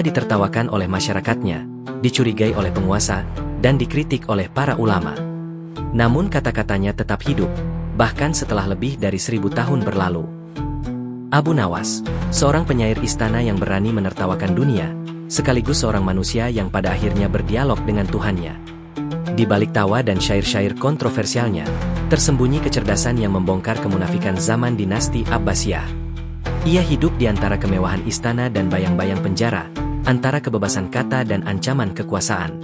Ia ditertawakan oleh masyarakatnya, dicurigai oleh penguasa, dan dikritik oleh para ulama. Namun kata-katanya tetap hidup, bahkan setelah lebih dari 1000 tahun berlalu. Abu Nawas, seorang penyair istana yang berani menertawakan dunia, sekaligus seorang manusia yang pada akhirnya berdialog dengan Tuhannya. Di balik tawa dan syair-syair kontroversialnya, tersembunyi kecerdasan yang membongkar kemunafikan zaman dinasti Abbasiyah. Ia hidup di antara kemewahan istana dan bayang-bayang penjara, antara kebebasan kata dan ancaman kekuasaan.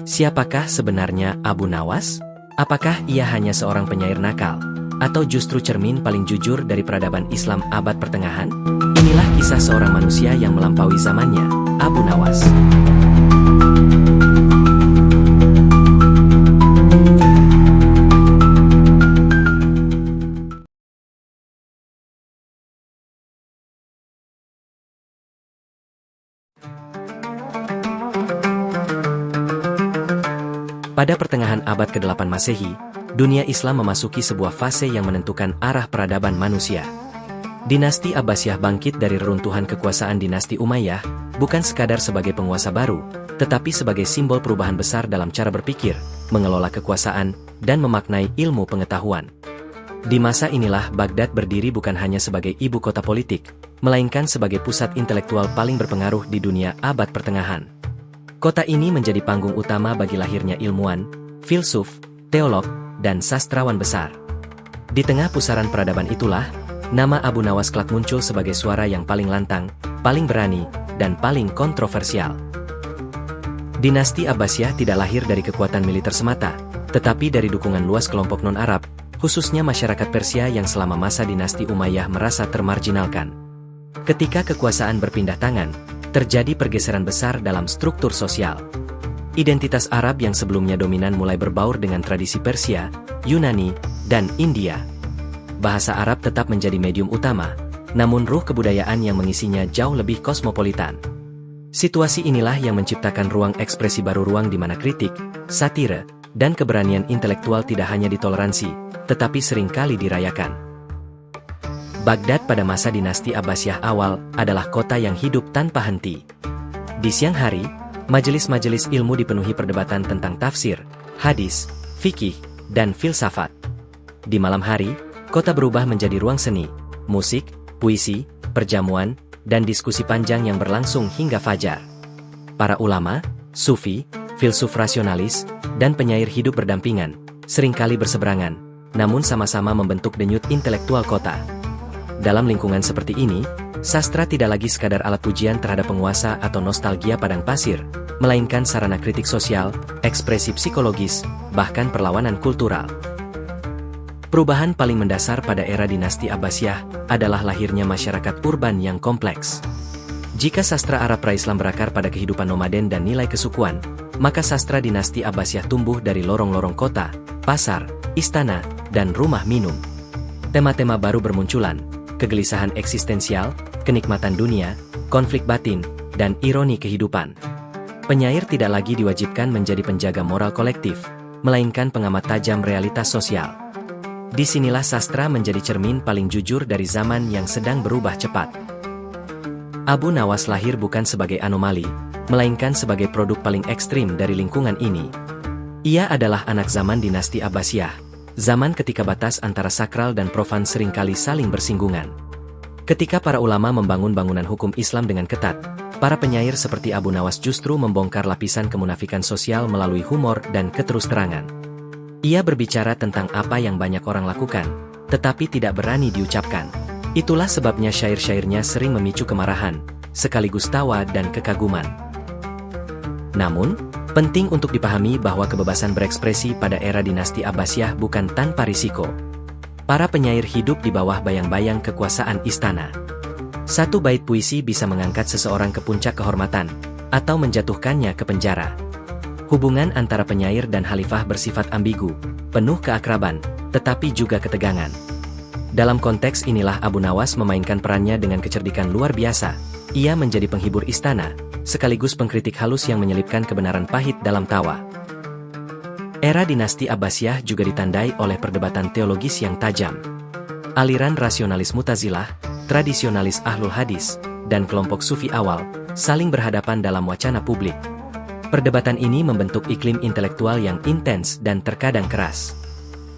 Siapakah sebenarnya Abu Nawas? Apakah ia hanya seorang penyair nakal, atau justru cermin paling jujur dari peradaban Islam abad pertengahan? Inilah kisah seorang manusia yang melampaui zamannya, Abu Nawas. Pada pertengahan abad ke-8 Masehi, dunia Islam memasuki sebuah fase yang menentukan arah peradaban manusia. Dinasti Abbasiyah bangkit dari reruntuhan kekuasaan dinasti Umayyah, bukan sekadar sebagai penguasa baru, tetapi sebagai simbol perubahan besar dalam cara berpikir, mengelola kekuasaan, dan memaknai ilmu pengetahuan. Di masa inilah Baghdad berdiri bukan hanya sebagai ibu kota politik, melainkan sebagai pusat intelektual paling berpengaruh di dunia abad pertengahan. Kota ini menjadi panggung utama bagi lahirnya ilmuwan, filsuf, teolog, dan sastrawan besar. Di tengah pusaran peradaban itulah, nama Abu Nawas kelak muncul sebagai suara yang paling lantang, paling berani, dan paling kontroversial. Dinasti Abbasiyah tidak lahir dari kekuatan militer semata, tetapi dari dukungan luas kelompok non-Arab, khususnya masyarakat Persia yang selama masa dinasti Umayyah merasa termarginalkan. Ketika kekuasaan berpindah tangan, terjadi pergeseran besar dalam struktur sosial. Identitas Arab yang sebelumnya dominan mulai berbaur dengan tradisi Persia, Yunani, dan India. Bahasa Arab tetap menjadi medium utama, namun ruh kebudayaan yang mengisinya jauh lebih kosmopolitan. Situasi inilah yang menciptakan ruang ekspresi baru, ruang di mana kritik, satire, dan keberanian intelektual tidak hanya ditoleransi, tetapi seringkali dirayakan. Baghdad pada masa dinasti Abbasiyah awal adalah kota yang hidup tanpa henti. Di siang hari, majelis-majelis ilmu dipenuhi perdebatan tentang tafsir, hadis, fikih, dan filsafat. Di malam hari, kota berubah menjadi ruang seni, musik, puisi, perjamuan, dan diskusi panjang yang berlangsung hingga fajar. Para ulama, sufi, filsuf rasionalis, dan penyair hidup berdampingan, seringkali berseberangan, namun sama-sama membentuk denyut intelektual kota. Dalam lingkungan seperti ini, sastra tidak lagi sekadar alat pujian terhadap penguasa atau nostalgia padang pasir, melainkan sarana kritik sosial, ekspresi psikologis, bahkan perlawanan kultural. Perubahan paling mendasar pada era dinasti Abbasiyah adalah lahirnya masyarakat urban yang kompleks. Jika sastra Arab pra-Islam berakar pada kehidupan nomaden dan nilai kesukuan, maka sastra dinasti Abbasiyah tumbuh dari lorong-lorong kota, pasar, istana, dan rumah minum. Tema-tema baru bermunculan: kegelisahan eksistensial, kenikmatan dunia, konflik batin, dan ironi kehidupan. Penyair tidak lagi diwajibkan menjadi penjaga moral kolektif, melainkan pengamat tajam realitas sosial. Disinilah sastra menjadi cermin paling jujur dari zaman yang sedang berubah cepat. Abu Nawas lahir bukan sebagai anomali, melainkan sebagai produk paling ekstrim dari lingkungan ini. Ia adalah anak zaman dinasti Abbasiyah, zaman ketika batas antara sakral dan profan seringkali saling bersinggungan. Ketika para ulama membangun bangunan hukum Islam dengan ketat, para penyair seperti Abu Nawas justru membongkar lapisan kemunafikan sosial melalui humor dan keterus-terangan. Ia berbicara tentang apa yang banyak orang lakukan, tetapi tidak berani diucapkan. Itulah sebabnya syair-syairnya sering memicu kemarahan, sekaligus tawa dan kekaguman. Namun, penting untuk dipahami bahwa kebebasan berekspresi pada era dinasti Abbasiyah bukan tanpa risiko. Para penyair hidup di bawah bayang-bayang kekuasaan istana. Satu bait puisi bisa mengangkat seseorang ke puncak kehormatan, atau menjatuhkannya ke penjara. Hubungan antara penyair dan khalifah bersifat ambigu, penuh keakraban, tetapi juga ketegangan. Dalam konteks inilah Abu Nawas memainkan perannya dengan kecerdikan luar biasa. Ia menjadi penghibur istana, sekaligus pengkritik halus yang menyelipkan kebenaran pahit dalam tawa. Era dinasti Abbasiyah juga ditandai oleh perdebatan teologis yang tajam. Aliran rasionalis Mu'tazilah, tradisionalis Ahlul Hadis, dan kelompok Sufi awal, saling berhadapan dalam wacana publik. Perdebatan ini membentuk iklim intelektual yang intens dan terkadang keras.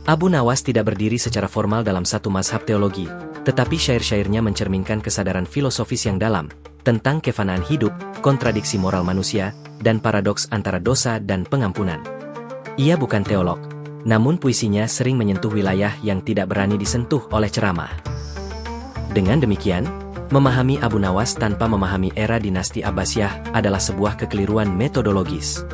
Abu Nawas tidak berdiri secara formal dalam satu mazhab teologi, tetapi syair-syairnya mencerminkan kesadaran filosofis yang dalam, tentang kefanaan hidup, kontradiksi moral manusia, dan paradoks antara dosa dan pengampunan. Ia bukan teolog, namun puisinya sering menyentuh wilayah yang tidak berani disentuh oleh ceramah. Dengan demikian, memahami Abu Nawas tanpa memahami era dinasti Abbasiyah adalah sebuah kekeliruan metodologis.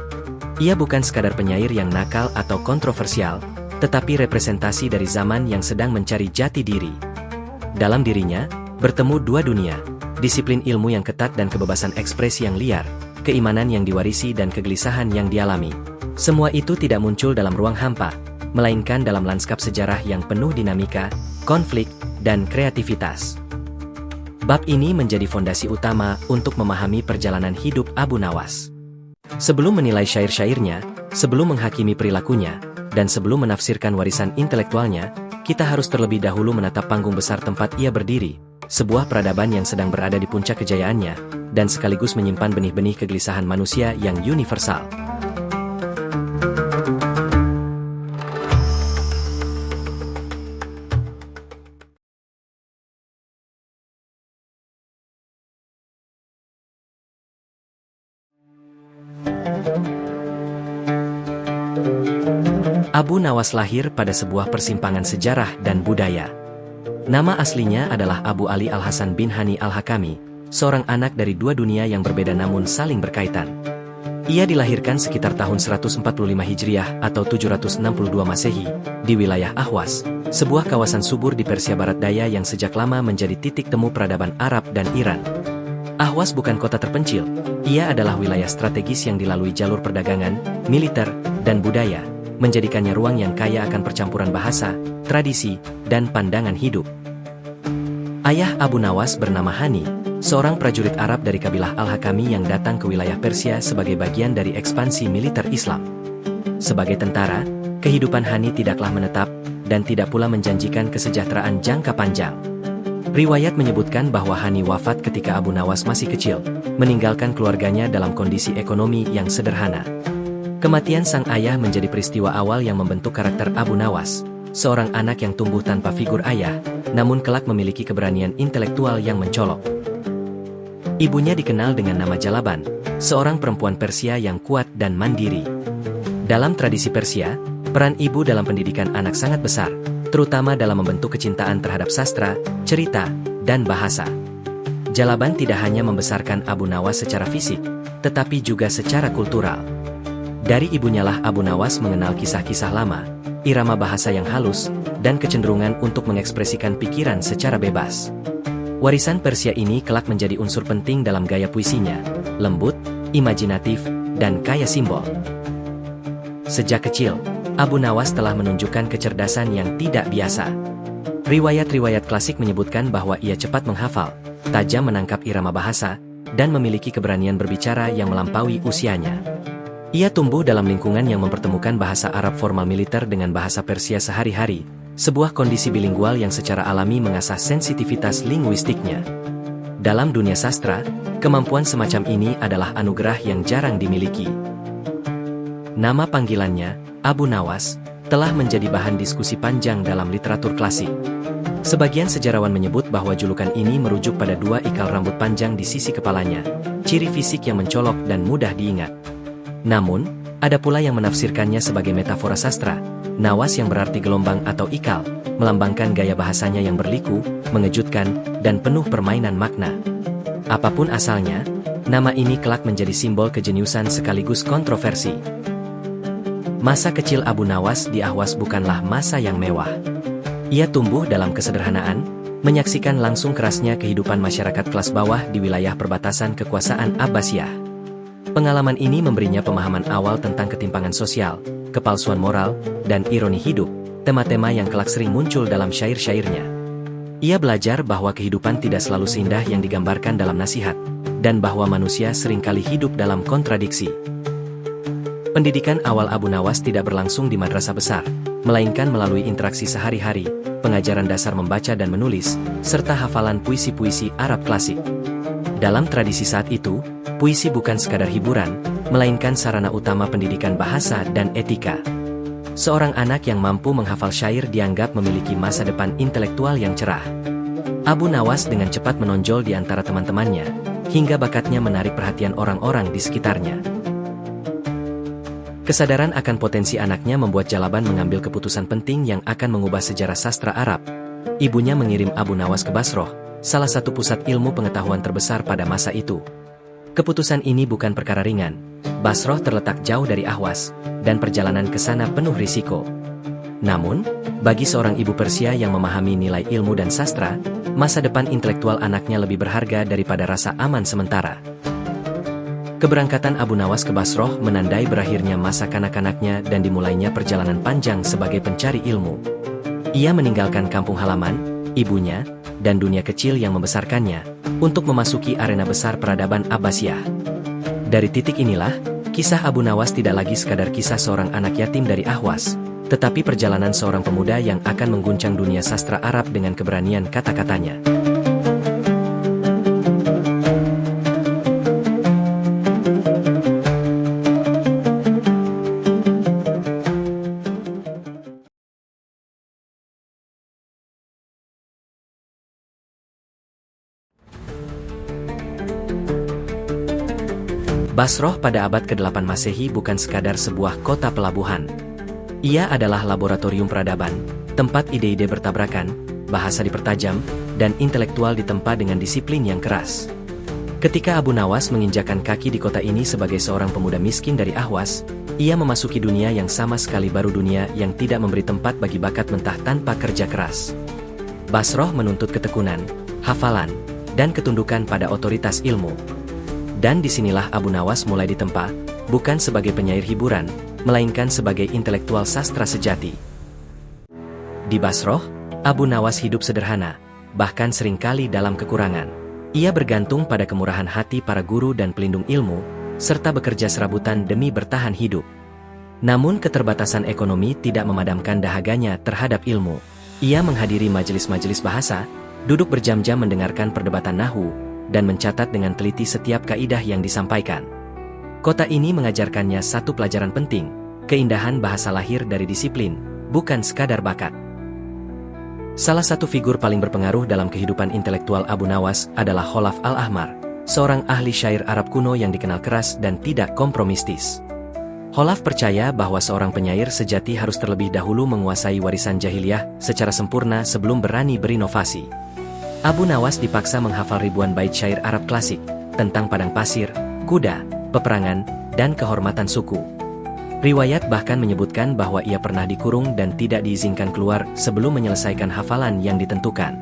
Ia bukan sekadar penyair yang nakal atau kontroversial, tetapi representasi dari zaman yang sedang mencari jati diri. Dalam dirinya, bertemu dua dunia, disiplin ilmu yang ketat dan kebebasan ekspresi yang liar, keimanan yang diwarisi dan kegelisahan yang dialami. Semua itu tidak muncul dalam ruang hampa, melainkan dalam lanskap sejarah yang penuh dinamika, konflik, dan kreativitas. Bab ini menjadi fondasi utama untuk memahami perjalanan hidup Abu Nawas. Sebelum menilai syair-syairnya, sebelum menghakimi perilakunya, dan sebelum menafsirkan warisan intelektualnya, kita harus terlebih dahulu menatap panggung besar tempat ia berdiri, sebuah peradaban yang sedang berada di puncak kejayaannya, dan sekaligus menyimpan benih-benih kegelisahan manusia yang universal. Abu Nawas lahir pada sebuah persimpangan sejarah dan budaya. Nama aslinya adalah Abu Ali Al-Hasan bin Hani Al-Hakami, seorang anak dari dua dunia yang berbeda namun saling berkaitan. Ia dilahirkan sekitar tahun 145 Hijriah atau 762 Masehi, di wilayah Ahwas, sebuah kawasan subur di Persia Barat Daya yang sejak lama menjadi titik temu peradaban Arab dan Iran. Ahwas bukan kota terpencil, ia adalah wilayah strategis yang dilalui jalur perdagangan, militer, dan budaya, menjadikannya ruang yang kaya akan percampuran bahasa, tradisi, dan pandangan hidup. Ayah Abu Nawas bernama Hani, seorang prajurit Arab dari kabilah Al-Hakami yang datang ke wilayah Persia sebagai bagian dari ekspansi militer Islam. Sebagai tentara, kehidupan Hani tidaklah menetap, dan tidak pula menjanjikan kesejahteraan jangka panjang. Riwayat menyebutkan bahwa Hani wafat ketika Abu Nawas masih kecil, meninggalkan keluarganya dalam kondisi ekonomi yang sederhana. Kematian sang ayah menjadi peristiwa awal yang membentuk karakter Abu Nawas, seorang anak yang tumbuh tanpa figur ayah, namun kelak memiliki keberanian intelektual yang mencolok. Ibunya dikenal dengan nama Jalaban, seorang perempuan Persia yang kuat dan mandiri. Dalam tradisi Persia, peran ibu dalam pendidikan anak sangat besar, terutama dalam membentuk kecintaan terhadap sastra, cerita, dan bahasa. Jalaban tidak hanya membesarkan Abu Nawas secara fisik, tetapi juga secara kultural. Dari ibunya lah Abu Nawas mengenal kisah-kisah lama, irama bahasa yang halus, dan kecenderungan untuk mengekspresikan pikiran secara bebas. Warisan Persia ini kelak menjadi unsur penting dalam gaya puisinya, lembut, imajinatif, dan kaya simbol. Sejak kecil, Abu Nawas telah menunjukkan kecerdasan yang tidak biasa. Riwayat-riwayat klasik menyebutkan bahwa ia cepat menghafal, tajam menangkap irama bahasa, dan memiliki keberanian berbicara yang melampaui usianya. Ia tumbuh dalam lingkungan yang mempertemukan bahasa Arab formal militer dengan bahasa Persia sehari-hari, sebuah kondisi bilingual yang secara alami mengasah sensitivitas linguistiknya. Dalam dunia sastra, kemampuan semacam ini adalah anugerah yang jarang dimiliki. Nama panggilannya, Abu Nawas, telah menjadi bahan diskusi panjang dalam literatur klasik. Sebagian sejarawan menyebut bahwa julukan ini merujuk pada dua ikal rambut panjang di sisi kepalanya, ciri fisik yang mencolok dan mudah diingat. Namun, ada pula yang menafsirkannya sebagai metafora sastra, Nawas yang berarti gelombang atau ikal, melambangkan gaya bahasanya yang berliku, mengejutkan, dan penuh permainan makna. Apapun asalnya, nama ini kelak menjadi simbol kejeniusan sekaligus kontroversi. Masa kecil Abu Nawas di Ahwas bukanlah masa yang mewah. Ia tumbuh dalam kesederhanaan, menyaksikan langsung kerasnya kehidupan masyarakat kelas bawah di wilayah perbatasan kekuasaan Abbasiyah. Pengalaman ini memberinya pemahaman awal tentang ketimpangan sosial, kepalsuan moral, dan ironi hidup, tema-tema yang kelak sering muncul dalam syair-syairnya. Ia belajar bahwa kehidupan tidak selalu seindah yang digambarkan dalam nasihat, dan bahwa manusia seringkali hidup dalam kontradiksi. Pendidikan awal Abu Nawas tidak berlangsung di madrasah besar, melainkan melalui interaksi sehari-hari, pengajaran dasar membaca dan menulis, serta hafalan puisi-puisi Arab klasik. Dalam tradisi saat itu, puisi bukan sekadar hiburan, melainkan sarana utama pendidikan bahasa dan etika. Seorang anak yang mampu menghafal syair dianggap memiliki masa depan intelektual yang cerah. Abu Nawas dengan cepat menonjol di antara teman-temannya, hingga bakatnya menarik perhatian orang-orang di sekitarnya. Kesadaran akan potensi anaknya membuat Jalaban mengambil keputusan penting yang akan mengubah sejarah sastra Arab. Ibunya mengirim Abu Nawas ke Basroh, salah satu pusat ilmu pengetahuan terbesar pada masa itu. Keputusan ini bukan perkara ringan. Basroh terletak jauh dari Ahwas, dan perjalanan ke sana penuh risiko. Namun, bagi seorang ibu Persia yang memahami nilai ilmu dan sastra, masa depan intelektual anaknya lebih berharga daripada rasa aman sementara. Keberangkatan Abu Nawas ke Basroh menandai berakhirnya masa kanak-kanaknya dan dimulainya perjalanan panjang sebagai pencari ilmu. Ia meninggalkan kampung halaman, ibunya, dan dunia kecil yang membesarkannya, untuk memasuki arena besar peradaban Abbasiyah. Dari titik inilah, kisah Abu Nawas tidak lagi sekadar kisah seorang anak yatim dari Ahwas, tetapi perjalanan seorang pemuda yang akan mengguncang dunia sastra Arab dengan keberanian kata-katanya. Basroh pada abad ke-8 Masehi bukan sekadar sebuah kota pelabuhan. Ia adalah laboratorium peradaban, tempat ide-ide bertabrakan, bahasa dipertajam, dan intelektual ditempa dengan disiplin yang keras. Ketika Abu Nawas menginjakan kaki di kota ini sebagai seorang pemuda miskin dari Ahwas, ia memasuki dunia yang sama sekali baru, dunia yang tidak memberi tempat bagi bakat mentah tanpa kerja keras. Basroh menuntut ketekunan, hafalan, dan ketundukan pada otoritas ilmu. Dan disinilah Abu Nawas mulai ditempa, bukan sebagai penyair hiburan, melainkan sebagai intelektual sastra sejati. Di Basroh, Abu Nawas hidup sederhana, bahkan seringkali dalam kekurangan. Ia bergantung pada kemurahan hati para guru dan pelindung ilmu, serta bekerja serabutan demi bertahan hidup. Namun keterbatasan ekonomi tidak memadamkan dahaganya terhadap ilmu. Ia menghadiri majelis-majelis bahasa, duduk berjam-jam mendengarkan perdebatan nahwu, dan mencatat dengan teliti setiap kaidah yang disampaikan. Kota ini mengajarkannya satu pelajaran penting, keindahan bahasa lahir dari disiplin, bukan sekadar bakat. Salah satu figur paling berpengaruh dalam kehidupan intelektual Abu Nawas adalah Kholaf al-Ahmar, seorang ahli syair Arab kuno yang dikenal keras dan tidak kompromistis. Kholaf percaya bahwa seorang penyair sejati harus terlebih dahulu menguasai warisan jahiliyah secara sempurna sebelum berani berinovasi. Abu Nawas dipaksa menghafal ribuan bait syair Arab klasik, tentang padang pasir, kuda, peperangan, dan kehormatan suku. Riwayat bahkan menyebutkan bahwa ia pernah dikurung dan tidak diizinkan keluar sebelum menyelesaikan hafalan yang ditentukan.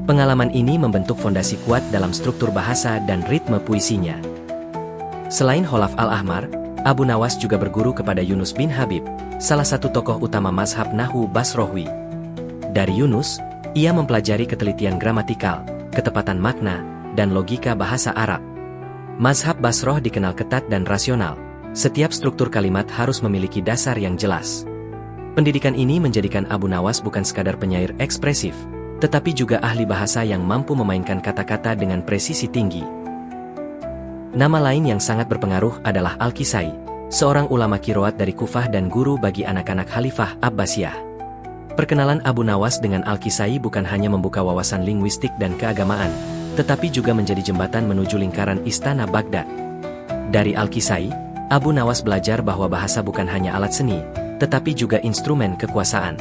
Pengalaman ini membentuk fondasi kuat dalam struktur bahasa dan ritme puisinya. Selain Kholaf al-Ahmar, Abu Nawas juga berguru kepada Yunus bin Habib, salah satu tokoh utama mazhab Nahwu Basrohwi. Dari Yunus, ia mempelajari ketelitian gramatikal, ketepatan makna, dan logika bahasa Arab. Mazhab Basroh dikenal ketat dan rasional. Setiap struktur kalimat harus memiliki dasar yang jelas. Pendidikan ini menjadikan Abu Nawas bukan sekadar penyair ekspresif, tetapi juga ahli bahasa yang mampu memainkan kata-kata dengan presisi tinggi. Nama lain yang sangat berpengaruh adalah Al-Kisai, seorang ulama kiroat dari Kufah dan guru bagi anak-anak Khalifah Abbasiyah. Perkenalan Abu Nawas dengan Al-Kisai bukan hanya membuka wawasan linguistik dan keagamaan, tetapi juga menjadi jembatan menuju lingkaran istana Baghdad. Dari Al-Kisai, Abu Nawas belajar bahwa bahasa bukan hanya alat seni, tetapi juga instrumen kekuasaan.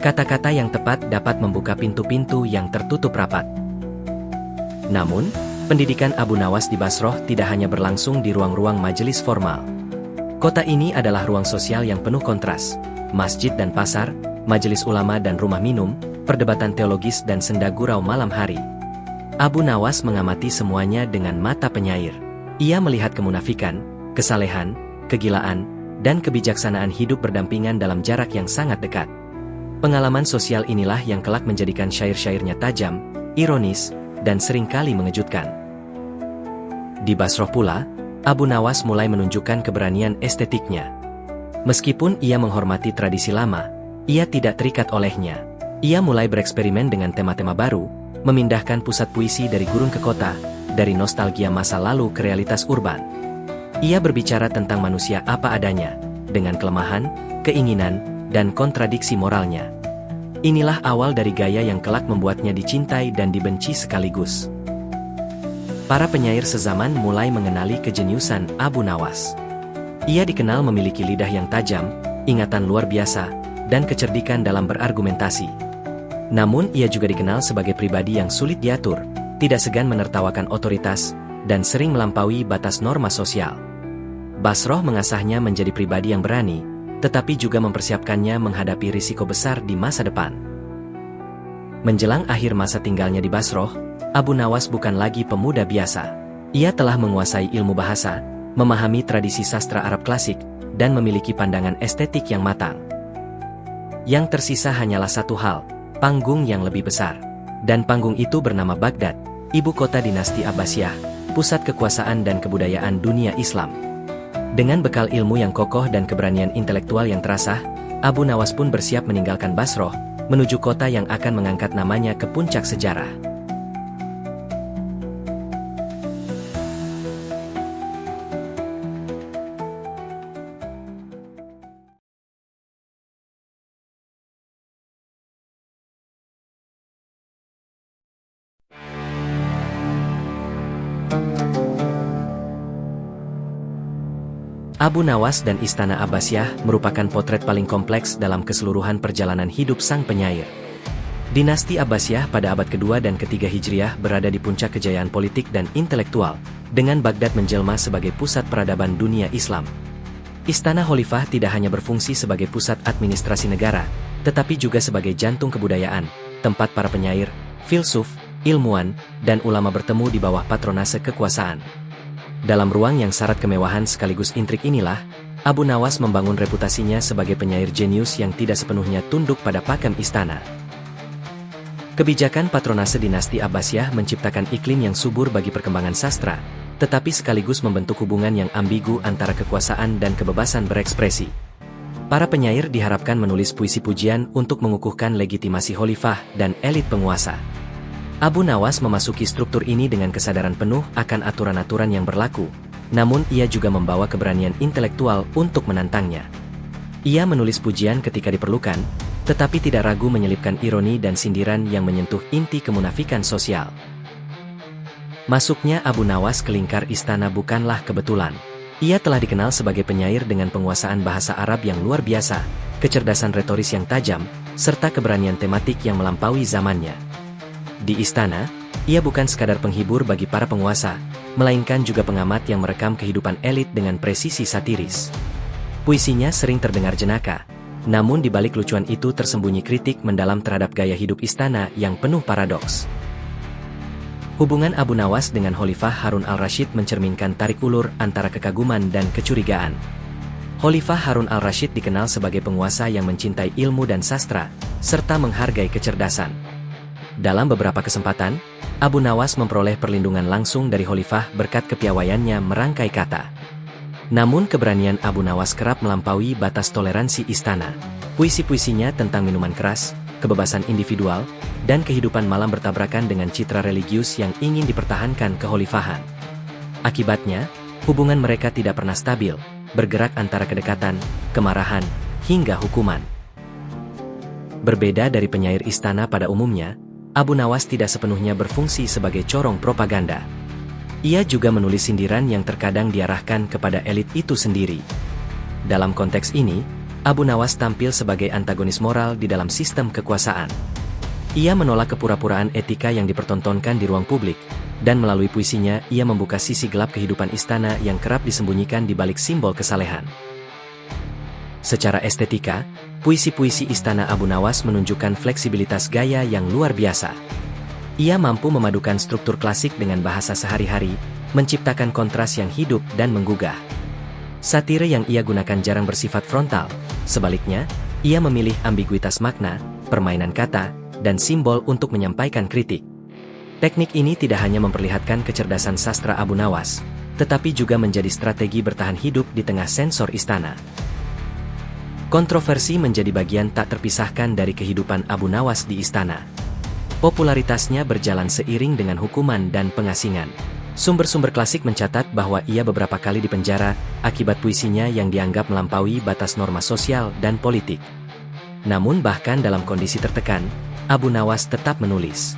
Kata-kata yang tepat dapat membuka pintu-pintu yang tertutup rapat. Namun, pendidikan Abu Nawas di Basroh tidak hanya berlangsung di ruang-ruang majelis formal. Kota ini adalah ruang sosial yang penuh kontras, masjid dan pasar, majelis ulama dan rumah minum, perdebatan teologis dan senda gurau malam hari. Abu Nawas mengamati semuanya dengan mata penyair. Ia melihat kemunafikan, kesalehan, kegilaan, dan kebijaksanaan hidup berdampingan dalam jarak yang sangat dekat. Pengalaman sosial inilah yang kelak menjadikan syair-syairnya tajam, ironis, dan seringkali mengejutkan. Di Basroh pula, Abu Nawas mulai menunjukkan keberanian estetiknya. Meskipun ia menghormati tradisi lama, ia tidak terikat olehnya. Ia mulai bereksperimen dengan tema-tema baru, memindahkan pusat puisi dari gurun ke kota, dari nostalgia masa lalu ke realitas urban. Ia berbicara tentang manusia apa adanya, dengan kelemahan, keinginan, dan kontradiksi moralnya. Inilah awal dari gaya yang kelak membuatnya dicintai dan dibenci sekaligus. Para penyair sezaman mulai mengenali kejeniusan Abu Nawas. Ia dikenal memiliki lidah yang tajam, ingatan luar biasa, dan kecerdikan dalam berargumentasi. Namun ia juga dikenal sebagai pribadi yang sulit diatur, tidak segan menertawakan otoritas, dan sering melampaui batas norma sosial. Basroh mengasahnya menjadi pribadi yang berani, tetapi juga mempersiapkannya menghadapi risiko besar di masa depan. Menjelang akhir masa tinggalnya di Basroh, Abu Nawas bukan lagi pemuda biasa. Ia telah menguasai ilmu bahasa, memahami tradisi sastra Arab klasik, dan memiliki pandangan estetik yang matang. Yang tersisa hanyalah satu hal, panggung yang lebih besar. Dan panggung itu bernama Baghdad, ibu kota dinasti Abbasiyah, pusat kekuasaan dan kebudayaan dunia Islam. Dengan bekal ilmu yang kokoh dan keberanian intelektual yang terasah, Abu Nawas pun bersiap meninggalkan Basroh, menuju kota yang akan mengangkat namanya ke puncak sejarah. Abu Nawas dan Istana Abbasiyah merupakan potret paling kompleks dalam keseluruhan perjalanan hidup sang penyair. Dinasti Abbasiyah pada abad kedua dan ketiga Hijriah berada di puncak kejayaan politik dan intelektual, dengan Baghdad menjelma sebagai pusat peradaban dunia Islam. Istana Khalifah tidak hanya berfungsi sebagai pusat administrasi negara, tetapi juga sebagai jantung kebudayaan, tempat para penyair, filsuf, ilmuwan, dan ulama bertemu di bawah patronase kekuasaan. Dalam ruang yang syarat kemewahan sekaligus intrik inilah, Abu Nawas membangun reputasinya sebagai penyair jenius yang tidak sepenuhnya tunduk pada pakem istana. Kebijakan patronase dinasti Abbasiyah menciptakan iklim yang subur bagi perkembangan sastra, tetapi sekaligus membentuk hubungan yang ambigu antara kekuasaan dan kebebasan berekspresi. Para penyair diharapkan menulis puisi pujian untuk mengukuhkan legitimasi khalifah dan elit penguasa. Abu Nawas memasuki struktur ini dengan kesadaran penuh akan aturan-aturan yang berlaku, namun ia juga membawa keberanian intelektual untuk menantangnya. Ia menulis pujian ketika diperlukan, tetapi tidak ragu menyelipkan ironi dan sindiran yang menyentuh inti kemunafikan sosial. Masuknya Abu Nawas ke lingkar istana bukanlah kebetulan. Ia telah dikenal sebagai penyair dengan penguasaan bahasa Arab yang luar biasa, kecerdasan retoris yang tajam, serta keberanian tematik yang melampaui zamannya. Di istana, ia bukan sekadar penghibur bagi para penguasa, melainkan juga pengamat yang merekam kehidupan elit dengan presisi satiris. Puisinya sering terdengar jenaka, namun di balik lucuan itu tersembunyi kritik mendalam terhadap gaya hidup istana yang penuh paradoks. Hubungan Abu Nawas dengan Khalifah Harun al-Rasyid mencerminkan tarik ulur antara kekaguman dan kecurigaan. Khalifah Harun al-Rasyid dikenal sebagai penguasa yang mencintai ilmu dan sastra, serta menghargai kecerdasan. Dalam beberapa kesempatan, Abu Nawas memperoleh perlindungan langsung dari Khalifah berkat kepiawaiannya merangkai kata. Namun keberanian Abu Nawas kerap melampaui batas toleransi istana. Puisi-puisinya tentang minuman keras, kebebasan individual, dan kehidupan malam bertabrakan dengan citra religius yang ingin dipertahankan kekhalifahan. Akibatnya, hubungan mereka tidak pernah stabil, bergerak antara kedekatan, kemarahan, hingga hukuman. Berbeda dari penyair istana pada umumnya, Abu Nawas tidak sepenuhnya berfungsi sebagai corong propaganda. Ia juga menulis sindiran yang terkadang diarahkan kepada elit itu sendiri. Dalam konteks ini, Abu Nawas tampil sebagai antagonis moral di dalam sistem kekuasaan. Ia menolak kepura-puraan etika yang dipertontonkan di ruang publik, dan melalui puisinya ia membuka sisi gelap kehidupan istana yang kerap disembunyikan di balik simbol kesalehan. Secara estetika, puisi-puisi istana Abu Nawas menunjukkan fleksibilitas gaya yang luar biasa. Ia mampu memadukan struktur klasik dengan bahasa sehari-hari, menciptakan kontras yang hidup dan menggugah. Satire yang ia gunakan jarang bersifat frontal, sebaliknya, ia memilih ambiguitas makna, permainan kata, dan simbol untuk menyampaikan kritik. Teknik ini tidak hanya memperlihatkan kecerdasan sastra Abu Nawas, tetapi juga menjadi strategi bertahan hidup di tengah sensor istana. Kontroversi menjadi bagian tak terpisahkan dari kehidupan Abu Nawas di istana. Popularitasnya berjalan seiring dengan hukuman dan pengasingan. Sumber-sumber klasik mencatat bahwa ia beberapa kali dipenjara akibat puisinya yang dianggap melampaui batas norma sosial dan politik. Namun bahkan dalam kondisi tertekan, Abu Nawas tetap menulis.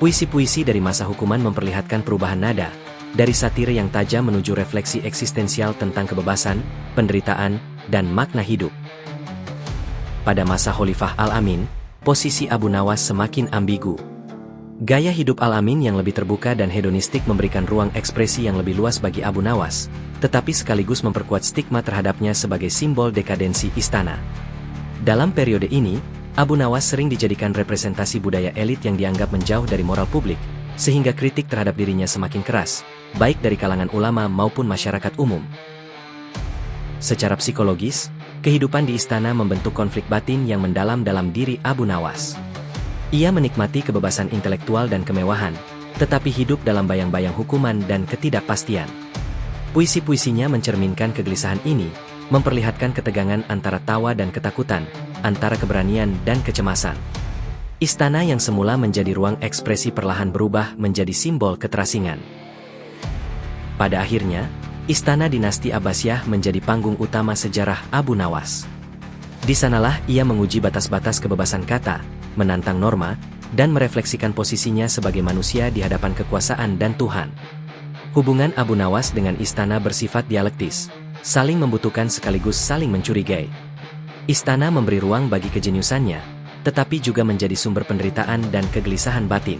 Puisi-puisi dari masa hukuman memperlihatkan perubahan nada, dari satir yang tajam menuju refleksi eksistensial tentang kebebasan, penderitaan, dan makna hidup. Pada masa Khalifah Al-Amin, posisi Abu Nawas semakin ambigu. Gaya hidup Al-Amin yang lebih terbuka dan hedonistik memberikan ruang ekspresi yang lebih luas bagi Abu Nawas, tetapi sekaligus memperkuat stigma terhadapnya sebagai simbol dekadensi istana. Dalam periode ini, Abu Nawas sering dijadikan representasi budaya elit yang dianggap menjauh dari moral publik, sehingga kritik terhadap dirinya semakin keras, baik dari kalangan ulama maupun masyarakat umum. Secara psikologis, kehidupan di istana membentuk konflik batin yang mendalam dalam diri Abu Nawas. Ia menikmati kebebasan intelektual dan kemewahan, tetapi hidup dalam bayang-bayang hukuman dan ketidakpastian. Puisi-puisinya mencerminkan kegelisahan ini, memperlihatkan ketegangan antara tawa dan ketakutan, antara keberanian dan kecemasan. Istana yang semula menjadi ruang ekspresi perlahan berubah menjadi simbol keterasingan. Pada akhirnya, istana dinasti Abbasiyah menjadi panggung utama sejarah Abu Nawas. Di sanalah ia menguji batas-batas kebebasan kata, menantang norma, dan merefleksikan posisinya sebagai manusia di hadapan kekuasaan dan Tuhan. Hubungan Abu Nawas dengan istana bersifat dialektis, saling membutuhkan sekaligus saling mencurigai. Istana memberi ruang bagi kejeniusannya, tetapi juga menjadi sumber penderitaan dan kegelisahan batin.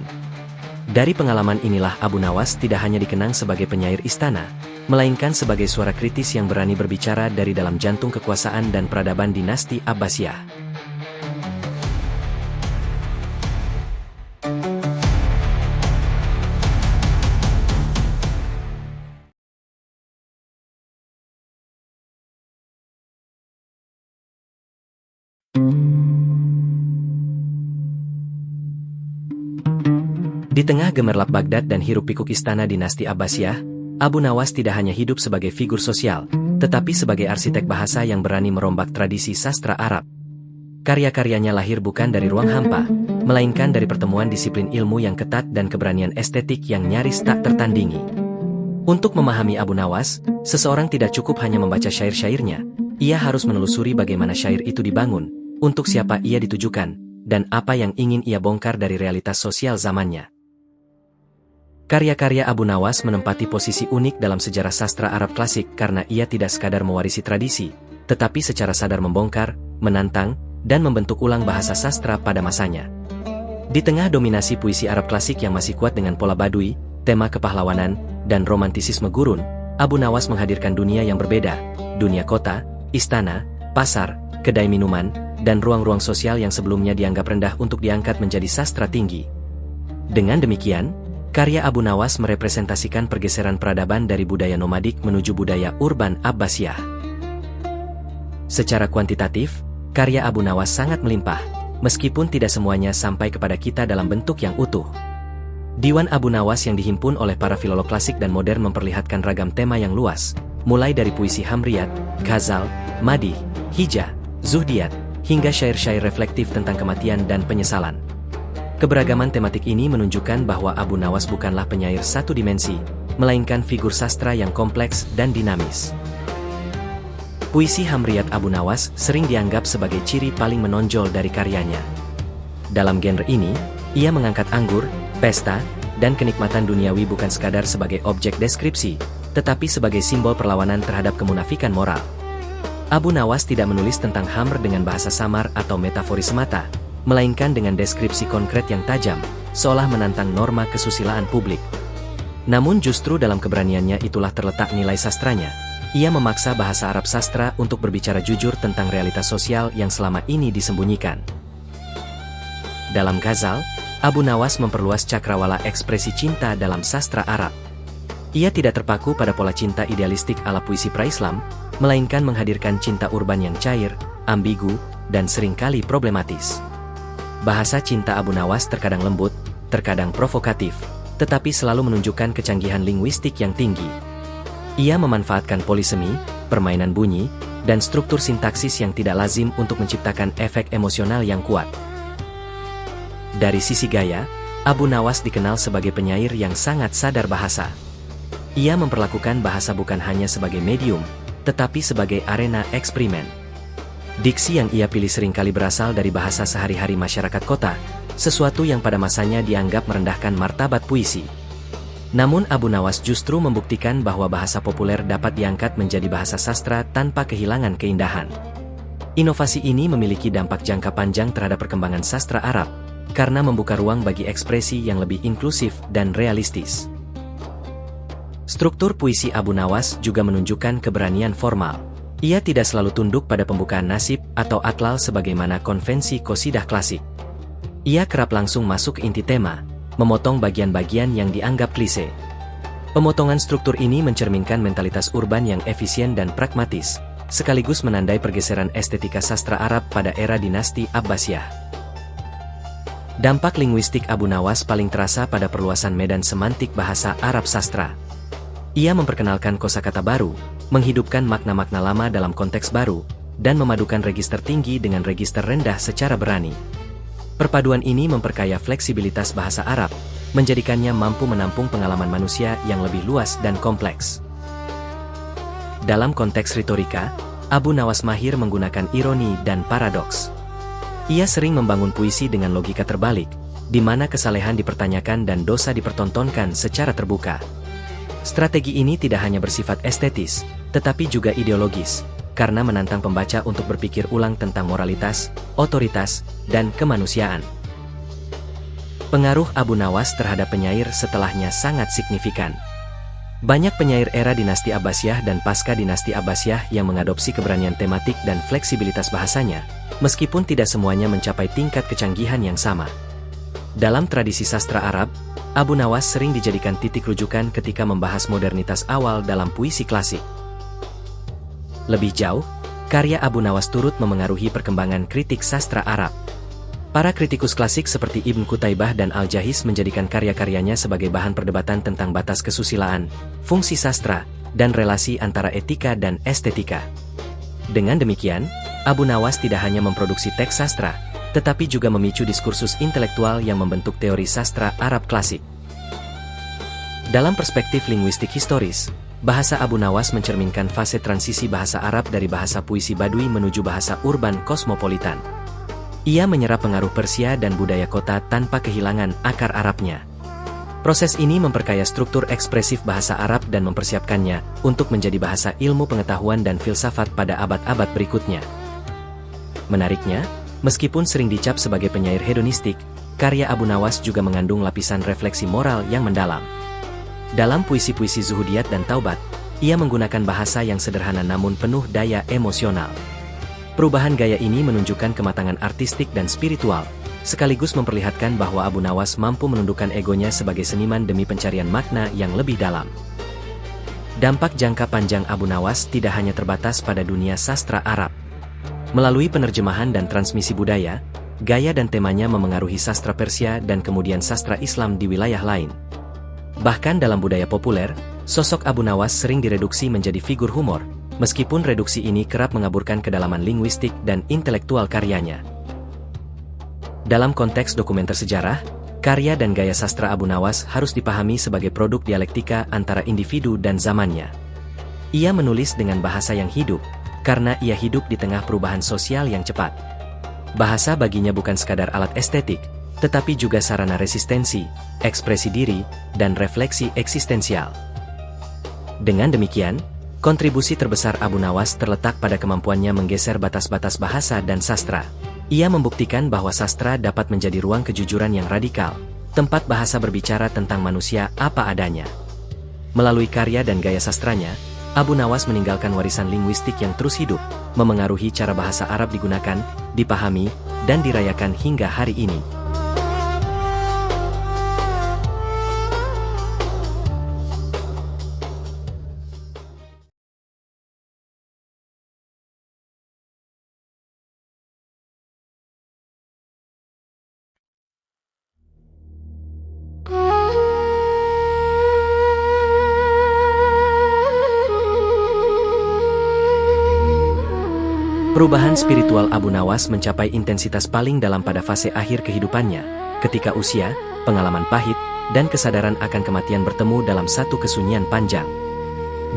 Dari pengalaman inilah Abu Nawas tidak hanya dikenang sebagai penyair istana, melainkan sebagai suara kritis yang berani berbicara dari dalam jantung kekuasaan dan peradaban dinasti Abbasiyah. Di tengah gemerlap Baghdad dan hiruk-pikuk istana dinasti Abbasiyah, Abu Nawas tidak hanya hidup sebagai figur sosial, tetapi sebagai arsitek bahasa yang berani merombak tradisi sastra Arab. Karya-karyanya lahir bukan dari ruang hampa, melainkan dari pertemuan disiplin ilmu yang ketat dan keberanian estetik yang nyaris tak tertandingi. Untuk memahami Abu Nawas, seseorang tidak cukup hanya membaca syair-syairnya, ia harus menelusuri bagaimana syair itu dibangun, untuk siapa ia ditujukan, dan apa yang ingin ia bongkar dari realitas sosial zamannya. Karya-karya Abu Nawas menempati posisi unik dalam sejarah sastra Arab klasik karena ia tidak sekadar mewarisi tradisi, tetapi secara sadar membongkar, menantang, dan membentuk ulang bahasa sastra pada masanya. Di tengah dominasi puisi Arab klasik yang masih kuat dengan pola badui, tema kepahlawanan, dan romantisisme gurun, Abu Nawas menghadirkan dunia yang berbeda, dunia kota, istana, pasar, kedai minuman, dan ruang-ruang sosial yang sebelumnya dianggap rendah untuk diangkat menjadi sastra tinggi. Dengan demikian, karya Abu Nawas merepresentasikan pergeseran peradaban dari budaya nomadik menuju budaya urban Abbasiyah. Secara kuantitatif, karya Abu Nawas sangat melimpah, meskipun tidak semuanya sampai kepada kita dalam bentuk yang utuh. Diwan Abu Nawas yang dihimpun oleh para filolog klasik dan modern memperlihatkan ragam tema yang luas, mulai dari puisi Hamriyat, ghazal, madih, hijah, zuhdiyat, hingga syair-syair reflektif tentang kematian dan penyesalan. Keberagaman tematik ini menunjukkan bahwa Abu Nawas bukanlah penyair satu dimensi, melainkan figur sastra yang kompleks dan dinamis. Puisi Hamriyat Abu Nawas sering dianggap sebagai ciri paling menonjol dari karyanya. Dalam genre ini, ia mengangkat anggur, pesta, dan kenikmatan duniawi bukan sekadar sebagai objek deskripsi, tetapi sebagai simbol perlawanan terhadap kemunafikan moral. Abu Nawas tidak menulis tentang Hamr dengan bahasa samar atau metaforis semata, melainkan dengan deskripsi konkret yang tajam, seolah menantang norma kesusilaan publik. Namun justru dalam keberaniannya itulah terletak nilai sastranya. Ia memaksa bahasa Arab sastra untuk berbicara jujur tentang realitas sosial yang selama ini disembunyikan. Dalam ghazal, Abu Nawas memperluas cakrawala ekspresi cinta dalam sastra Arab. Ia tidak terpaku pada pola cinta idealistik ala puisi pra-Islam, melainkan menghadirkan cinta urban yang cair, ambigu, dan seringkali problematis. Bahasa cinta Abu Nawas terkadang lembut, terkadang provokatif, tetapi selalu menunjukkan kecanggihan linguistik yang tinggi. Ia memanfaatkan polisemi, permainan bunyi, dan struktur sintaksis yang tidak lazim untuk menciptakan efek emosional yang kuat. Dari sisi gaya, Abu Nawas dikenal sebagai penyair yang sangat sadar bahasa. Ia memperlakukan bahasa bukan hanya sebagai medium, tetapi sebagai arena eksperimen. Diksi yang ia pilih seringkali berasal dari bahasa sehari-hari masyarakat kota, sesuatu yang pada masanya dianggap merendahkan martabat puisi. Namun Abu Nawas justru membuktikan bahwa bahasa populer dapat diangkat menjadi bahasa sastra tanpa kehilangan keindahan. Inovasi ini memiliki dampak jangka panjang terhadap perkembangan sastra Arab, karena membuka ruang bagi ekspresi yang lebih inklusif dan realistis. Struktur puisi Abu Nawas juga menunjukkan keberanian formal. Ia tidak selalu tunduk pada pembukaan nasib atau atlal sebagaimana konvensi qasidah klasik. Ia kerap langsung masuk ke inti tema, memotong bagian-bagian yang dianggap klise. Pemotongan struktur ini mencerminkan mentalitas urban yang efisien dan pragmatis, sekaligus menandai pergeseran estetika sastra Arab pada era dinasti Abbasiyah. Dampak linguistik Abu Nawas paling terasa pada perluasan medan semantik bahasa Arab sastra. Ia memperkenalkan kosakata baru, menghidupkan makna-makna lama dalam konteks baru, dan memadukan register tinggi dengan register rendah secara berani. Perpaduan ini memperkaya fleksibilitas bahasa Arab, menjadikannya mampu menampung pengalaman manusia yang lebih luas dan kompleks. Dalam konteks retorika, Abu Nawas mahir menggunakan ironi dan paradoks. Ia sering membangun puisi dengan logika terbalik, di mana kesalehan dipertanyakan dan dosa dipertontonkan secara terbuka. Strategi ini tidak hanya bersifat estetis, tetapi juga ideologis, karena menantang pembaca untuk berpikir ulang tentang moralitas, otoritas, dan kemanusiaan. Pengaruh Abu Nawas terhadap penyair setelahnya sangat signifikan. Banyak penyair era dinasti Abbasiyah dan pasca dinasti Abbasiyah yang mengadopsi keberanian tematik dan fleksibilitas bahasanya, meskipun tidak semuanya mencapai tingkat kecanggihan yang sama. Dalam tradisi sastra Arab, Abu Nawas sering dijadikan titik rujukan ketika membahas modernitas awal dalam puisi klasik. Lebih jauh, karya Abu Nawas turut memengaruhi perkembangan kritik sastra Arab. Para kritikus klasik seperti Ibn Qutaybah dan Al-Jahiz menjadikan karya-karyanya sebagai bahan perdebatan tentang batas kesusilaan, fungsi sastra, dan relasi antara etika dan estetika. Dengan demikian, Abu Nawas tidak hanya memproduksi teks sastra, tetapi juga memicu diskursus intelektual yang membentuk teori sastra Arab klasik. Dalam perspektif linguistik historis, bahasa Abu Nawas mencerminkan fase transisi bahasa Arab dari bahasa puisi Badui menuju bahasa urban kosmopolitan. Ia menyerap pengaruh Persia dan budaya kota tanpa kehilangan akar Arabnya. Proses ini memperkaya struktur ekspresif bahasa Arab dan mempersiapkannya untuk menjadi bahasa ilmu pengetahuan dan filsafat pada abad-abad berikutnya. Menariknya, meskipun sering dicap sebagai penyair hedonistik, karya Abu Nawas juga mengandung lapisan refleksi moral yang mendalam. Dalam puisi-puisi Zuhudiyat dan Taubat, ia menggunakan bahasa yang sederhana namun penuh daya emosional. Perubahan gaya ini menunjukkan kematangan artistik dan spiritual, sekaligus memperlihatkan bahwa Abu Nawas mampu menundukkan egonya sebagai seniman demi pencarian makna yang lebih dalam. Dampak jangka panjang Abu Nawas tidak hanya terbatas pada dunia sastra Arab. Melalui penerjemahan dan transmisi budaya, gaya dan temanya memengaruhi sastra Persia dan kemudian sastra Islam di wilayah lain. Bahkan dalam budaya populer, sosok Abu Nawas sering direduksi menjadi figur humor, meskipun reduksi ini kerap mengaburkan kedalaman linguistik dan intelektual karyanya. Dalam konteks dokumenter sejarah, karya dan gaya sastra Abu Nawas harus dipahami sebagai produk dialektika antara individu dan zamannya. Ia menulis dengan bahasa yang hidup, karena ia hidup di tengah perubahan sosial yang cepat. Bahasa baginya bukan sekadar alat estetik, tetapi juga sarana resistensi, ekspresi diri, dan refleksi eksistensial. Dengan demikian, kontribusi terbesar Abu Nawas terletak pada kemampuannya menggeser batas-batas bahasa dan sastra. Ia membuktikan bahwa sastra dapat menjadi ruang kejujuran yang radikal, tempat bahasa berbicara tentang manusia apa adanya. Melalui karya dan gaya sastranya, Abu Nawas meninggalkan warisan linguistik yang terus hidup, memengaruhi cara bahasa Arab digunakan, dipahami, dan dirayakan hingga hari ini. Perubahan spiritual Abu Nawas mencapai intensitas paling dalam pada fase akhir kehidupannya, ketika usia, pengalaman pahit, dan kesadaran akan kematian bertemu dalam satu kesunyian panjang.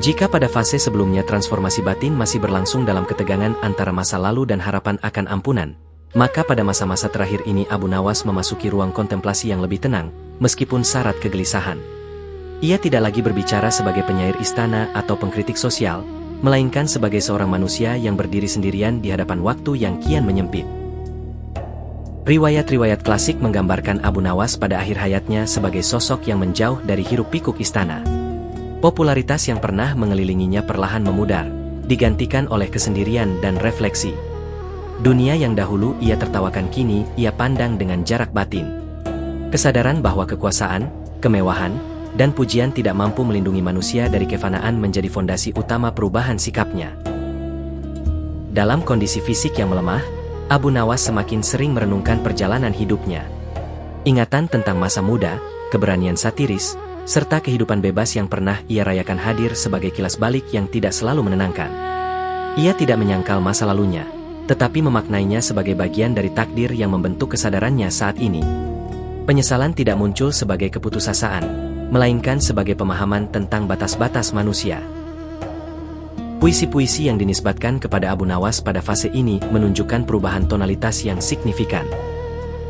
Jika pada fase sebelumnya transformasi batin masih berlangsung dalam ketegangan antara masa lalu dan harapan akan ampunan, maka pada masa-masa terakhir ini Abu Nawas memasuki ruang kontemplasi yang lebih tenang, meskipun syarat kegelisahan. Ia tidak lagi berbicara sebagai penyair istana atau pengkritik sosial, melainkan sebagai seorang manusia yang berdiri sendirian di hadapan waktu yang kian menyempit. Riwayat-riwayat klasik menggambarkan Abu Nawas pada akhir hayatnya sebagai sosok yang menjauh dari hiruk-pikuk istana. Popularitas yang pernah mengelilinginya perlahan memudar, digantikan oleh kesendirian dan refleksi. Dunia yang dahulu ia tertawakan kini ia pandang dengan jarak batin. Kesadaran bahwa kekuasaan, kemewahan, dan pujian tidak mampu melindungi manusia dari kefanaan menjadi fondasi utama perubahan sikapnya. Dalam kondisi fisik yang melemah, Abu Nawas semakin sering merenungkan perjalanan hidupnya. Ingatan tentang masa muda, keberanian satiris, serta kehidupan bebas yang pernah ia rayakan hadir sebagai kilas balik yang tidak selalu menenangkan. Ia tidak menyangkal masa lalunya, tetapi memaknainya sebagai bagian dari takdir yang membentuk kesadarannya saat ini. Penyesalan tidak muncul sebagai keputusasaan, melainkan sebagai pemahaman tentang batas-batas manusia. Puisi-puisi yang dinisbatkan kepada Abu Nawas pada fase ini menunjukkan perubahan tonalitas yang signifikan.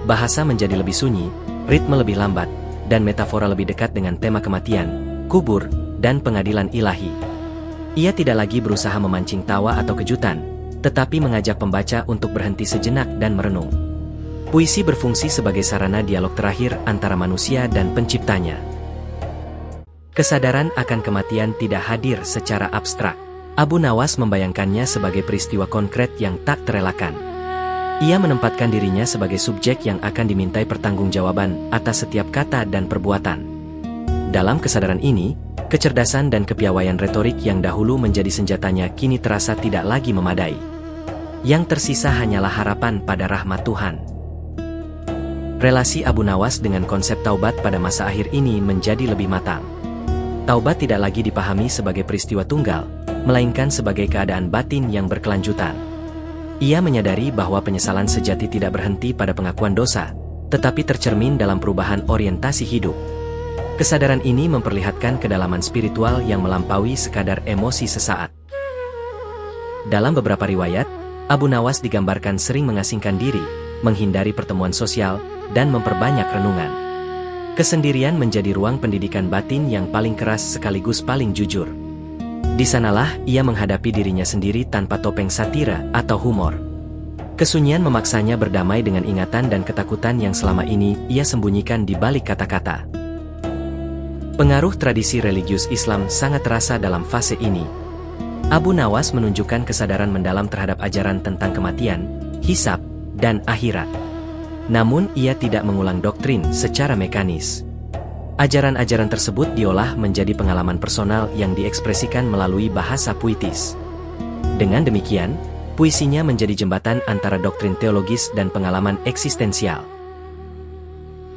Bahasa menjadi lebih sunyi, ritme lebih lambat, dan metafora lebih dekat dengan tema kematian, kubur, dan pengadilan ilahi. Ia tidak lagi berusaha memancing tawa atau kejutan, tetapi mengajak pembaca untuk berhenti sejenak dan merenung. Puisi berfungsi sebagai sarana dialog terakhir antara manusia dan penciptanya. Kesadaran akan kematian tidak hadir secara abstrak. Abu Nawas membayangkannya sebagai peristiwa konkret yang tak terelakkan. Ia menempatkan dirinya sebagai subjek yang akan dimintai pertanggungjawaban atas setiap kata dan perbuatan. Dalam kesadaran ini, kecerdasan dan kepiawaian retorik yang dahulu menjadi senjatanya kini terasa tidak lagi memadai. Yang tersisa hanyalah harapan pada rahmat Tuhan. Relasi Abu Nawas dengan konsep taubat pada masa akhir ini menjadi lebih matang. Taubat tidak lagi dipahami sebagai peristiwa tunggal, melainkan sebagai keadaan batin yang berkelanjutan. Ia menyadari bahwa penyesalan sejati tidak berhenti pada pengakuan dosa, tetapi tercermin dalam perubahan orientasi hidup. Kesadaran ini memperlihatkan kedalaman spiritual yang melampaui sekadar emosi sesaat. Dalam beberapa riwayat, Abu Nawas digambarkan sering mengasingkan diri, menghindari pertemuan sosial, dan memperbanyak renungan. Kesendirian menjadi ruang pendidikan batin yang paling keras sekaligus paling jujur. Di sanalah ia menghadapi dirinya sendiri tanpa topeng satira atau humor. Kesunyian memaksanya berdamai dengan ingatan dan ketakutan yang selama ini ia sembunyikan di balik kata-kata. Pengaruh tradisi religius Islam sangat terasa dalam fase ini. Abu Nawas menunjukkan kesadaran mendalam terhadap ajaran tentang kematian, hisab, dan akhirat. Namun ia tidak mengulang doktrin secara mekanis. Ajaran-ajaran tersebut diolah menjadi pengalaman personal yang diekspresikan melalui bahasa puitis. Dengan demikian, puisinya menjadi jembatan antara doktrin teologis dan pengalaman eksistensial.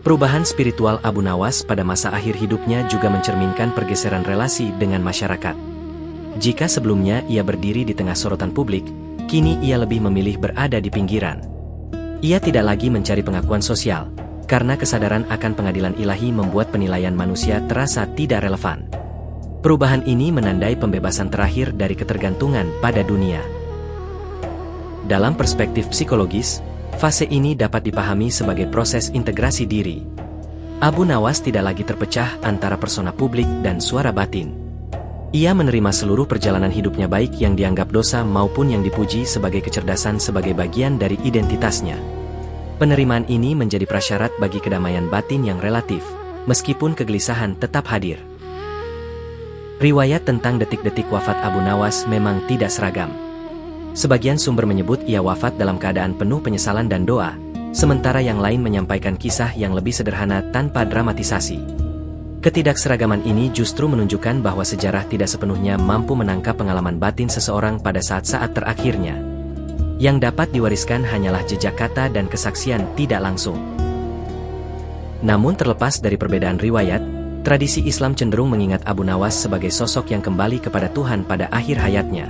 Perubahan spiritual Abu Nawas pada masa akhir hidupnya juga mencerminkan pergeseran relasi dengan masyarakat. Jika sebelumnya ia berdiri di tengah sorotan publik, kini ia lebih memilih berada di pinggiran. Ia tidak lagi mencari pengakuan sosial, karena kesadaran akan pengadilan ilahi membuat penilaian manusia terasa tidak relevan. Perubahan ini menandai pembebasan terakhir dari ketergantungan pada dunia. Dalam perspektif psikologis, fase ini dapat dipahami sebagai proses integrasi diri. Abu Nawas tidak lagi terpecah antara persona publik dan suara batin. Ia menerima seluruh perjalanan hidupnya baik yang dianggap dosa maupun yang dipuji sebagai kecerdasan sebagai bagian dari identitasnya. Penerimaan ini menjadi prasyarat bagi kedamaian batin yang relatif, meskipun kegelisahan tetap hadir. Riwayat tentang detik-detik wafat Abu Nawas memang tidak seragam. Sebagian sumber menyebut ia wafat dalam keadaan penuh penyesalan dan doa, sementara yang lain menyampaikan kisah yang lebih sederhana tanpa dramatisasi. Ketidakseragaman ini justru menunjukkan bahwa sejarah tidak sepenuhnya mampu menangkap pengalaman batin seseorang pada saat-saat terakhirnya. Yang dapat diwariskan hanyalah jejak kata dan kesaksian tidak langsung. Namun terlepas dari perbedaan riwayat, tradisi Islam cenderung mengingat Abu Nawas sebagai sosok yang kembali kepada Tuhan pada akhir hayatnya.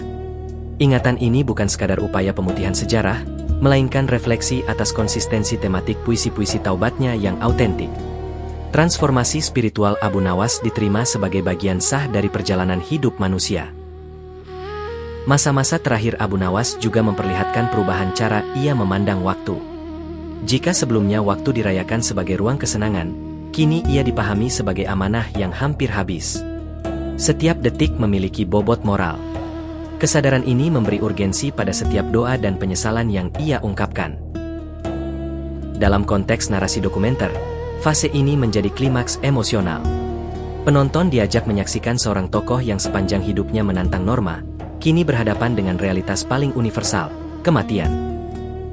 Ingatan ini bukan sekadar upaya pemutihan sejarah, melainkan refleksi atas konsistensi tematik puisi-puisi taubatnya yang autentik. Transformasi spiritual Abu Nawas diterima sebagai bagian sah dari perjalanan hidup manusia. Masa-masa terakhir Abu Nawas juga memperlihatkan perubahan cara ia memandang waktu. Jika sebelumnya waktu dirayakan sebagai ruang kesenangan, kini ia dipahami sebagai amanah yang hampir habis. Setiap detik memiliki bobot moral. Kesadaran ini memberi urgensi pada setiap doa dan penyesalan yang ia ungkapkan. Dalam konteks narasi dokumenter, fase ini menjadi klimaks emosional. Penonton diajak menyaksikan seorang tokoh yang sepanjang hidupnya menantang norma, kini berhadapan dengan realitas paling universal, kematian.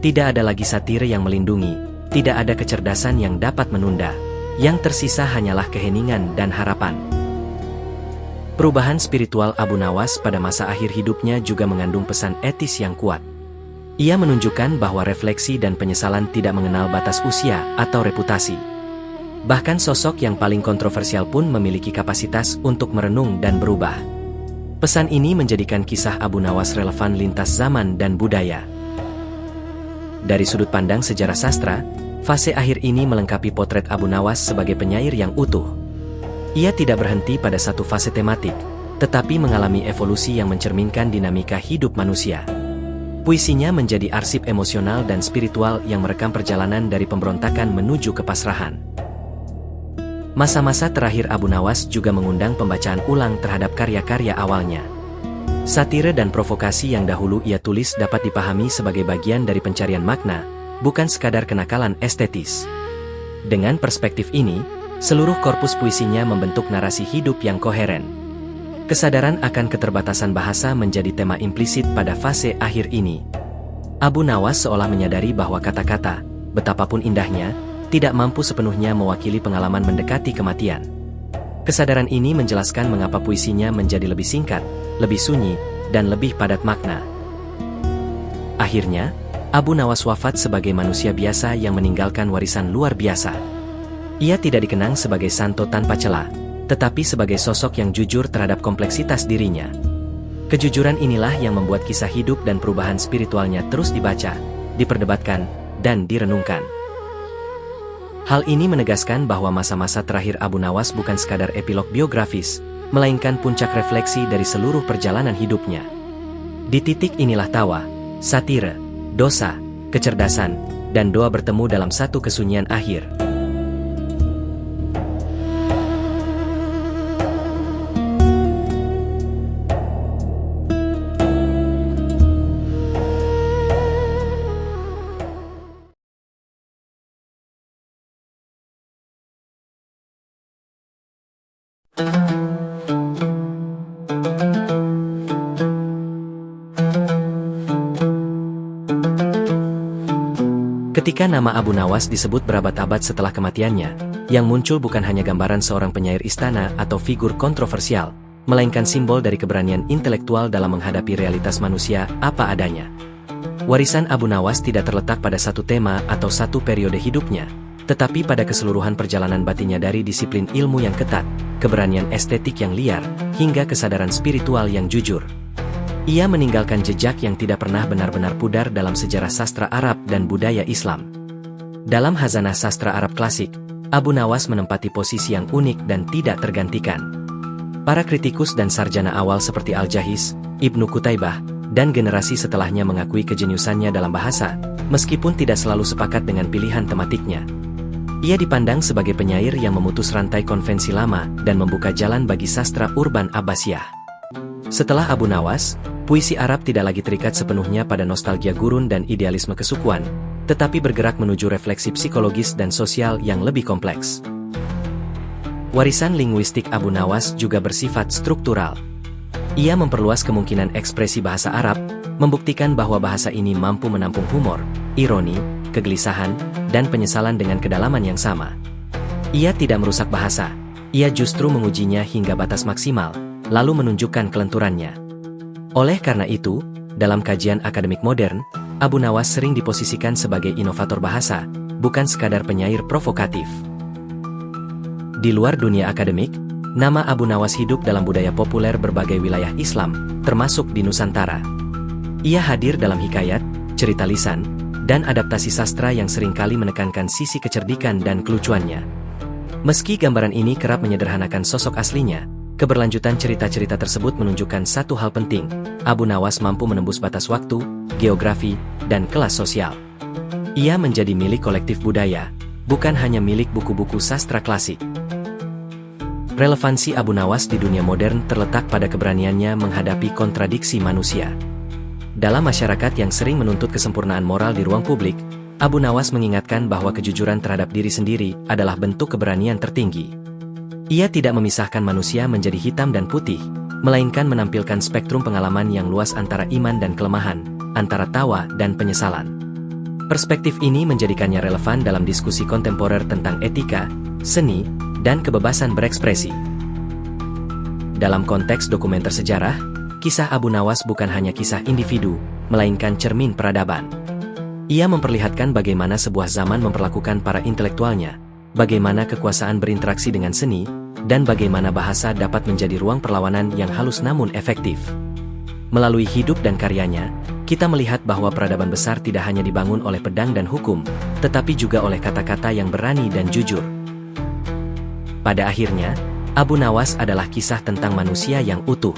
Tidak ada lagi satire yang melindungi, tidak ada kecerdasan yang dapat menunda, yang tersisa hanyalah keheningan dan harapan. Perubahan spiritual Abu Nawas pada masa akhir hidupnya juga mengandung pesan etis yang kuat. Ia menunjukkan bahwa refleksi dan penyesalan tidak mengenal batas usia atau reputasi. Bahkan sosok yang paling kontroversial pun memiliki kapasitas untuk merenung dan berubah. Pesan ini menjadikan kisah Abu Nawas relevan lintas zaman dan budaya. Dari sudut pandang sejarah sastra, fase akhir ini melengkapi potret Abu Nawas sebagai penyair yang utuh. Ia tidak berhenti pada satu fase tematik, tetapi mengalami evolusi yang mencerminkan dinamika hidup manusia. Puisinya menjadi arsip emosional dan spiritual yang merekam perjalanan dari pemberontakan menuju kepasrahan. Masa-masa terakhir Abu Nawas juga mengundang pembacaan ulang terhadap karya-karya awalnya. Satire dan provokasi yang dahulu ia tulis dapat dipahami sebagai bagian dari pencarian makna, bukan sekadar kenakalan estetis. Dengan perspektif ini, seluruh korpus puisinya membentuk narasi hidup yang koheren. Kesadaran akan keterbatasan bahasa menjadi tema implisit pada fase akhir ini. Abu Nawas seolah menyadari bahwa kata-kata, betapapun indahnya, tidak mampu sepenuhnya mewakili pengalaman mendekati kematian. Kesadaran ini menjelaskan mengapa puisinya menjadi lebih singkat, lebih sunyi, dan lebih padat makna. Akhirnya, Abu Nawas wafat sebagai manusia biasa yang meninggalkan warisan luar biasa. Ia tidak dikenang sebagai santo tanpa celah, tetapi sebagai sosok yang jujur terhadap kompleksitas dirinya. Kejujuran inilah yang membuat kisah hidup dan perubahan spiritualnya terus dibaca, diperdebatkan, dan direnungkan. Hal ini menegaskan bahwa masa-masa terakhir Abu Nawas bukan sekadar epilog biografis, melainkan puncak refleksi dari seluruh perjalanan hidupnya. Di titik inilah tawa, satire, dosa, kecerdasan, dan doa bertemu dalam satu kesunyian akhir. Ketika nama Abu Nawas disebut berabad-abad setelah kematiannya, yang muncul bukan hanya gambaran seorang penyair istana atau figur kontroversial, melainkan simbol dari keberanian intelektual dalam menghadapi realitas manusia apa adanya. Warisan Abu Nawas tidak terletak pada satu tema atau satu periode hidupnya, tetapi pada keseluruhan perjalanan batinnya dari disiplin ilmu yang ketat, keberanian estetik yang liar, hingga kesadaran spiritual yang jujur. Ia meninggalkan jejak yang tidak pernah benar-benar pudar dalam sejarah sastra Arab dan budaya Islam. Dalam khazanah sastra Arab klasik, Abu Nawas menempati posisi yang unik dan tidak tergantikan. Para kritikus dan sarjana awal seperti Al-Jahiz, Ibnu Qutaibah, dan generasi setelahnya mengakui kejeniusannya dalam bahasa, meskipun tidak selalu sepakat dengan pilihan tematiknya. Ia dipandang sebagai penyair yang memutus rantai konvensi lama dan membuka jalan bagi sastra urban Abbasiyah. Setelah Abu Nawas, puisi Arab tidak lagi terikat sepenuhnya pada nostalgia gurun dan idealisme kesukuan, tetapi bergerak menuju refleksi psikologis dan sosial yang lebih kompleks. Warisan linguistik Abu Nawas juga bersifat struktural. Ia memperluas kemungkinan ekspresi bahasa Arab, membuktikan bahwa bahasa ini mampu menampung humor, ironi, kegelisahan, dan penyesalan dengan kedalaman yang sama. Ia tidak merusak bahasa, ia justru mengujinya hingga batas maksimal, lalu menunjukkan kelenturannya. Oleh karena itu, dalam kajian akademik modern, Abu Nawas sering diposisikan sebagai inovator bahasa, bukan sekadar penyair provokatif. Di luar dunia akademik, nama Abu Nawas hidup dalam budaya populer berbagai wilayah Islam, termasuk di Nusantara. Ia hadir dalam hikayat, cerita lisan, dan adaptasi sastra yang seringkali menekankan sisi kecerdikan dan kelucuannya. Meski gambaran ini kerap menyederhanakan sosok aslinya, keberlanjutan cerita-cerita tersebut menunjukkan satu hal penting: Abu Nawas mampu menembus batas waktu, geografi, dan kelas sosial. Ia menjadi milik kolektif budaya, bukan hanya milik buku-buku sastra klasik. Relevansi Abu Nawas di dunia modern terletak pada keberaniannya menghadapi kontradiksi manusia. Dalam masyarakat yang sering menuntut kesempurnaan moral di ruang publik, Abu Nawas mengingatkan bahwa kejujuran terhadap diri sendiri adalah bentuk keberanian tertinggi. Ia tidak memisahkan manusia menjadi hitam dan putih, melainkan menampilkan spektrum pengalaman yang luas antara iman dan kelemahan, antara tawa dan penyesalan. Perspektif ini menjadikannya relevan dalam diskusi kontemporer tentang etika, seni, dan kebebasan berekspresi. Dalam konteks dokumenter sejarah, kisah Abu Nawas bukan hanya kisah individu, melainkan cermin peradaban. Ia memperlihatkan bagaimana sebuah zaman memperlakukan para intelektualnya, bagaimana kekuasaan berinteraksi dengan seni, dan bagaimana bahasa dapat menjadi ruang perlawanan yang halus namun efektif. Melalui hidup dan karyanya, kita melihat bahwa peradaban besar tidak hanya dibangun oleh pedang dan hukum, tetapi juga oleh kata-kata yang berani dan jujur. Pada akhirnya, Abu Nawas adalah kisah tentang manusia yang utuh.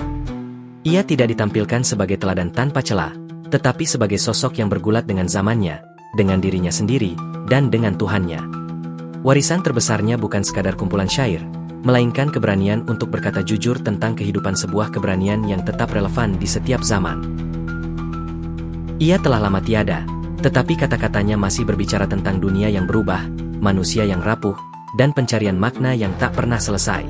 Ia tidak ditampilkan sebagai teladan tanpa celah, tetapi sebagai sosok yang bergulat dengan zamannya, dengan dirinya sendiri, dan dengan Tuhannya. Warisan terbesarnya bukan sekadar kumpulan syair, melainkan keberanian untuk berkata jujur tentang kehidupan, sebuah keberanian yang tetap relevan di setiap zaman. Ia telah lama tiada, tetapi kata-katanya masih berbicara tentang dunia yang berubah, manusia yang rapuh, dan pencarian makna yang tak pernah selesai.